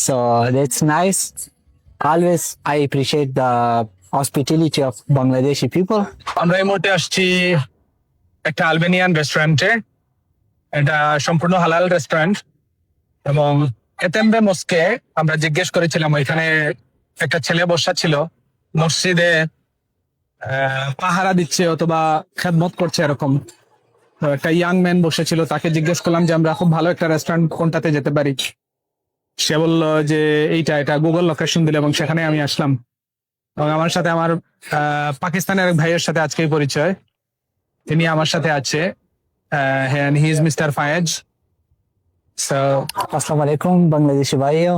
So that's nice. Always I appreciate the hospitality of Bangladeshi people. আমরা এই মুহূর্তে আসছি একটা আলবেনিয়ান রেস্টুরেন্টে। এটা সম্পূর্ণ হালাল রেস্টুরেন্ট এবং এতেম্বে মস্কে আমরা জিজ্ঞেস করেছিলাম, ওইখানে একটা ছেলে বসা ছিল মসজিদে, পাহারা দিচ্ছে অথবা খেদমত করছে এরকম। তো একটা ইয়াং ম্যান বসেছিল, তাকে জিজ্ঞেস করলাম যে আমরা খুব ভালো একটা রেস্টুরেন্ট কোনটাতে যেতে পারি। সে বললো যে এটা গুগল লোকেশন দিল এবং সেখানে আমি আসলাম। এবং আমার সাথে আমার পাকিস্তানের এক ভাইয়ের সাথে আজকেই পরিচয়, তিনি আমার সাথে আছে, and he is Mr. Fayez. So Assalamu alaikum, Bangladeshi bhaiyo.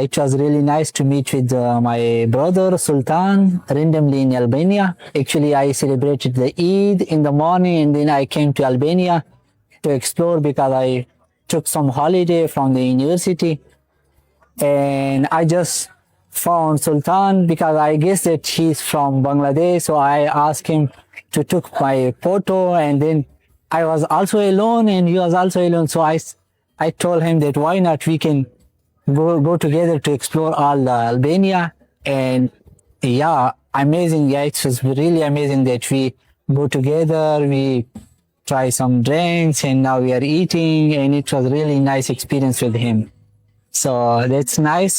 It was really nice to meet with my brother Sultan randomly in Albania. Actually, I celebrated the Eid in the morning and then I came to Albania to explore because I took some holiday from the university. And I just found Sultan because I guess that he's from Bangladesh. So I asked him to took my photo, and then I was also alone and he was also alone. So I told him that why not we can go together to explore all Albania. And yeah, amazing. Yeah, it was really amazing that we go together, we try some drinks, and now we are eating, and it was really nice experience with him. So that's nice.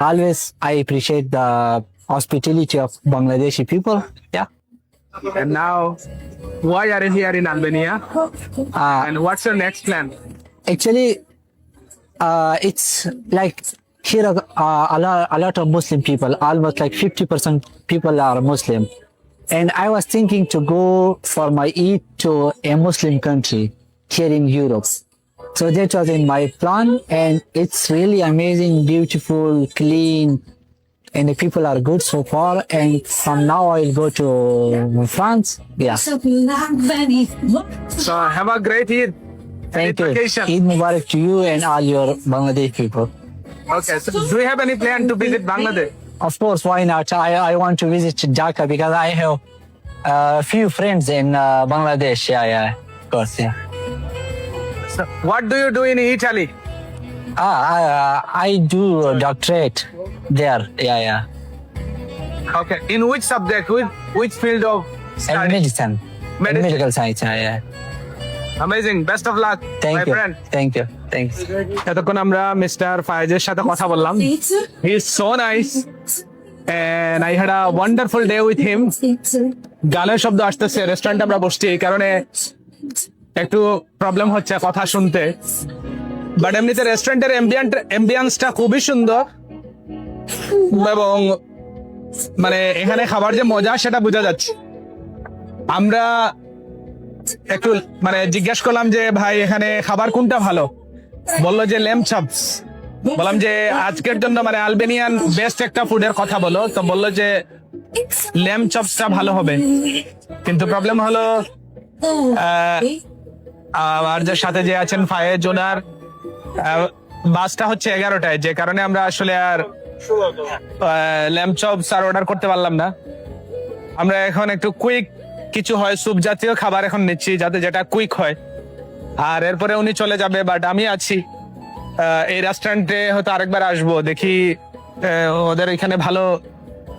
Always I appreciate the hospitality of Bangladeshi people. Yeah. and now, why are you here in Albania? And what's your next plan? Actually, it's like here a lot of Muslim people, almost like 50% people are Muslim. And I was thinking to go for my Eid to a Muslim country here in Europe. So that was in my plan, and it's really amazing, beautiful, clean, and the people are good so far. And from now I'll go to France. Yeah. So have a great Eid. Thank you. Vacation. Eid Mubarak to you and all your Bangladesh people. Okay, so do you have any plan to visit Bangladesh? Of course, why not? I want to visit Dhaka because I have a few friends in Bangladesh. Yeah, of course, yeah. So what do you do in Italy? I do a doctorate there. Yeah. Okay, in which subject, which field of And study? medicine. Medicine. Medical science. Yeah. Amazing, best of luck, Thank my you. friend. Thanks. এতক্ষণ আমরা mister ফায়েজের সাথে কথা বললাম। He is so nice and I had a wonderful day with him. গানের শব্দ আসতেছে, restaurant আমরা বসছি, এই কারণে একটু প্রবলেম হচ্ছে কথা শুনতে, বাট এমনিতে রেস্টুরেন্টের এম্বিয়েন্সটা খুবই সুন্দর এবং মানে এখানে খাবার যে মজা সেটা বোঝা যাচ্ছে। আমরা একটু মানে জিজ্ঞেস করলাম যে ভাই এখানে খাবার কোনটা ভালো, বললো যে ল্যাম্ব চপস। বললাম যে আজকের জন্য মানে আলবেনিয়ান বেস্ট একটা ফুডের কথা বলো, তো বললো যে ল্যাম্ব চপসটা ভালো হবে। কিন্তু প্রবলেম হলো আর যে সাথে যে আছেন ফায়েজ, ওনার বাসটা হচ্ছে 11টায়, যে কারণে আমরা আসলে আর ল্যাম্ব চপস আর অর্ডার করতে পারলাম না। আমরা এখন একটু কুইক কিছু হয় স্যুপ জাতীয় খাবার এখন নিচ্ছি, যাতে যেটা কুইক হয়, আর এরপরে উনি চলে যাবে। বাট আমি আছি এই রেস্টুরেন্টে, হয়তো আরেকবার আসবো, দেখি ওদের এখানে ভালো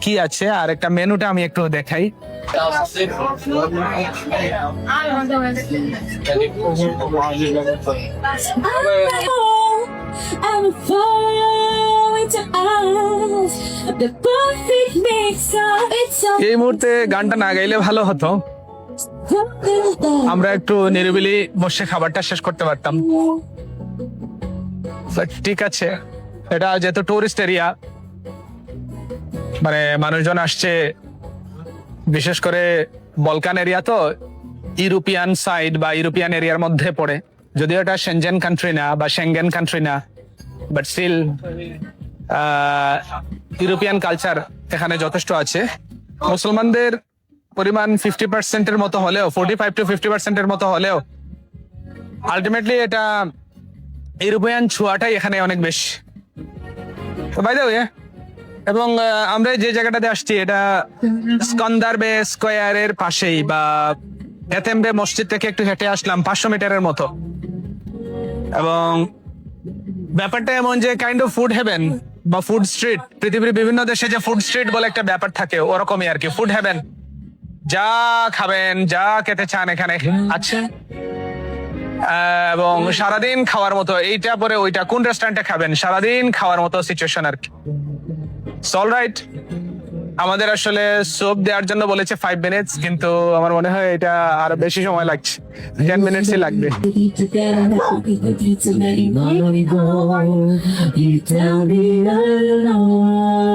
কি আছে। আর একটা মেনুটা আমি একটু দেখাই। এই মুহূর্তে গানটা না গাইলে ভালো হতো, আমরা একটু নিরিবিলি বসে খাবারটা শেষ করতে পারতাম। ঠিক আছে, এটা যেহেতু টুরিস্ট এরিয়া, মানে মানুষজন আসছে, বিশেষ করে বলকান এরিয়া, তো ইউরোপিয়ান সাইড বা ইউরোপিয়ান এরিয়ার মধ্যে পড়ে, যদিও এটা সেনজেন কান্ট্রি না বা সেঙ্গেন কান্ট্রি না, বাট স্টিল ইউরোপিয়ান কালচার এখানে যথেষ্ট আছে। মুসলমানদের পরিমাণ 50%-এর মতো হলেও, 45 to 50%-এর মতো হলেও, আলটিমেটলি এটা ইউরোপিয়ান ছোঁয়াটাই এখানে অনেক বেশি। তো বাই দ্য ওয়ে, এবং আমরা যে জায়গাটাতে আসছি এটা স্কন্দারবে স্কোয়ারের পাশেই, বা এতেম্বে মসজিদ থেকে একটু হেঁটে আসলাম 500 মিটারের মতো। এবং ব্যাপারটা এমন যে কাইন্ড অফ ফুড হেভেন বা ফুড স্ট্রিট, পৃথিবীর বিভিন্ন দেশে যে ফুড স্ট্রিট বলে একটা ব্যাপার থাকে, ওরকমই আর কি, ফুড হেভেন। যা খাবেন, যা খেতে চান এখানে আছে। এবং সারাদিন খাওয়ার মতো, এইটা পরে ওইটা, কোন রেস্টুরেন্টে খাবেন, সারাদিন খাওয়ার মতো সিচুয়েশন আর কি। অল রাইট, আমাদের আসলে সোপ দেওয়ার জন্য বলেছে 5 মিনিটস, কিন্তু আমার মনে হয় এটা আরো বেশি সময় লাগছে, 10 মিনিটসই লাগবে। You tell me alone.